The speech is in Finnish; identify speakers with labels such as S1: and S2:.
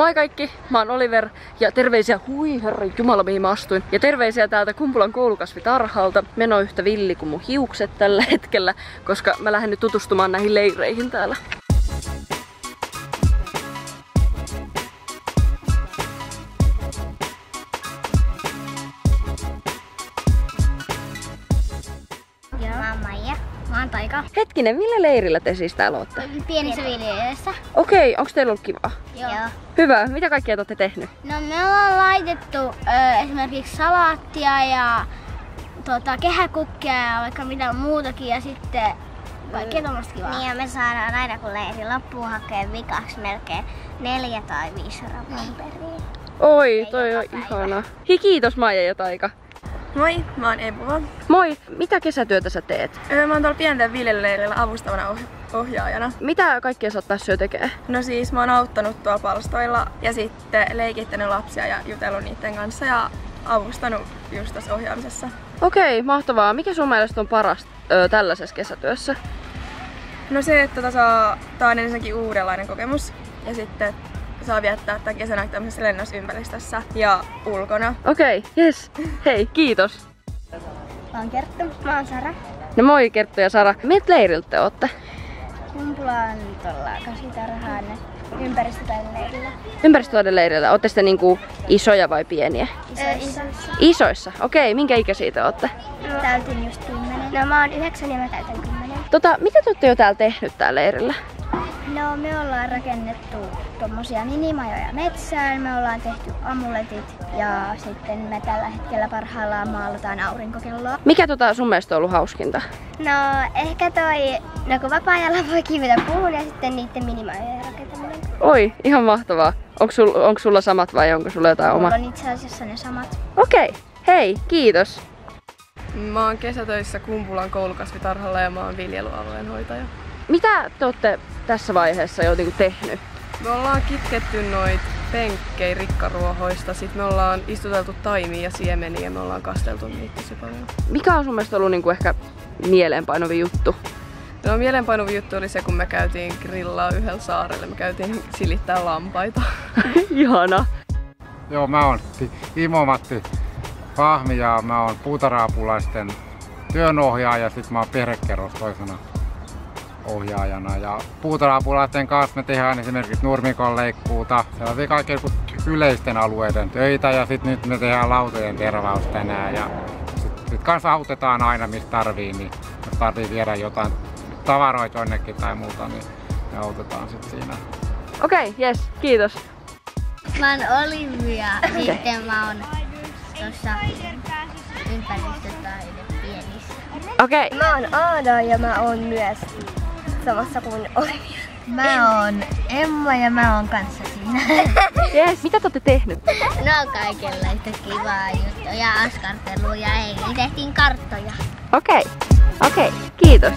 S1: Moi kaikki, mä oon Oliver ja terveisiä, hui herra jumala mihin mä astuin. Ja terveisiä täältä Kumpulan koulukasvitarhalta. Meno yhtä villi kuin mun hiukset tällä hetkellä, koska mä lähden nyt tutustumaan näihin leireihin täällä.
S2: Mä oon Taika.
S1: Hetkinen, millä leirillä te siis täällä ootte?
S2: Pienissä viljelijöissä.
S1: Okei, onks teillä ollut kivaa?
S2: Joo.
S1: Hyvä, mitä kaikkea te ootte tehnyt?
S2: No me ollaan laitettu esimerkiksi salaattia ja kehäkukkia ja vaikka mitä muutakin ja sitten kaikkea tommoista kivaa.
S3: Niin ja me saadaan aina kun leiri loppuu hakee vikaksi melkein 4 tai 5 rapumperiä.
S1: Oi, toi on ihanaa. Kiitos Maija ja Taika.
S4: Moi, mä oon Ebuva.
S1: Moi, mitä kesätyötä sä teet?
S4: Mä oon tuolla pienten viljelyleirillä avustavana ohjaajana.
S1: Mitä kaikkea sä oot päässyt jo tekemään?
S4: No siis mä oon auttanut tuolla palstoilla ja sitten leikittänyt lapsia ja jutellut niiden kanssa ja avustanut just tässä ohjaamisessa.
S1: Okei, mahtavaa. Mikä sun mielestä on parasta tällaisessa kesätyössä?
S4: No se, että tää on ensinnäkin uudenlainen kokemus ja sitten saa viettää tämän kesänä tämmöisessä lennosympäristössä ja ulkona.
S1: Okei, jes. Hei, kiitos.
S2: Mä oon Kerttu. Mä oon Sara.
S1: No moi Kerttu ja Sara. Miltä leiriltä te ootte?
S2: Kumpulan tuolla kasvitarhaan ympäristötaiden leirillä.
S1: Ympäristötaiden leirillä. Ootte sitten niinku isoja vai pieniä?
S2: Isoissa.
S1: Isoissa? Okei, minkä ikäisiä te ootte?
S2: Täytin just 10. No mä oon 9 ja mä täytän 10.
S1: Mitä te ootte jo täällä tehnyt täällä leirillä?
S2: No me ollaan rakennettu tommosia minimajoja metsään, me ollaan tehty amuletit ja sitten me tällä hetkellä parhaillaan maalataan aurinkokelloa.
S1: Mikä sun mielestä on ollut hauskinta?
S2: No ehkä kun vapaa-ajalla voi kiivetä puuhun ja sitten niiden minimajojen rakentaminen.
S1: Oi, ihan mahtavaa. Onko sulla samat vai onko sulla jotain omaa?
S2: Mulla on itse asiassa ne samat.
S1: Okei, hei, kiitos.
S4: Mä oon kesätöissä Kumpulan koulukasvitarhalla ja mä oon viljelyalueen hoitaja.
S1: Mitä te ootte tässä vaiheessa jo tehnyt?
S4: Me ollaan kitketty noit penkkejä rikkaruohoista, sit me ollaan istuteltu taimia ja siemeniä ja me ollaan kasteltu niitä tosi paljon.
S1: Mikä on sun mielestä ollut ehkä mieleenpainuvi juttu?
S4: No mieleenpainuvi juttu oli se, kun me käytiin grillaa yhdellä saarella. Me käytiin silittää lampaita.
S1: Ihana.
S5: Joo, mä oon Imo-Matti Fahmi ja mä oon puutarha-apulaisten työnohjaaja ja sit mä oon perhekerros toisena ohjaajana. Ja puutarha-apulaisten kanssa me tehdään esimerkiksi nurmikonleikkuuta, sellaisia kaikkea yleisten alueiden töitä ja sit nyt me tehdään lautojen tervaus tänään ja sit kanssa autetaan aina mistä tarvii, niin jos tarvii viedä jotain tavaroita jonnekin tai muuta, niin me autetaan sit siinä.
S1: Okei, jes, kiitos.
S2: Mä oon Olivia, sitten mä oon tuossa ympäristötaide pienissä.
S1: Okei.
S2: Mä oon Aada ja mä oon myös samassa kuin Olivia. Mä oon Emma ja mä oon kanssa siinä.
S1: Jes, mitä te ootte tehnyt?
S2: No kaikenlaista kivaa juttuja ja askartelua ja eilen tehtiin karttoja.
S1: Okei, kiitos.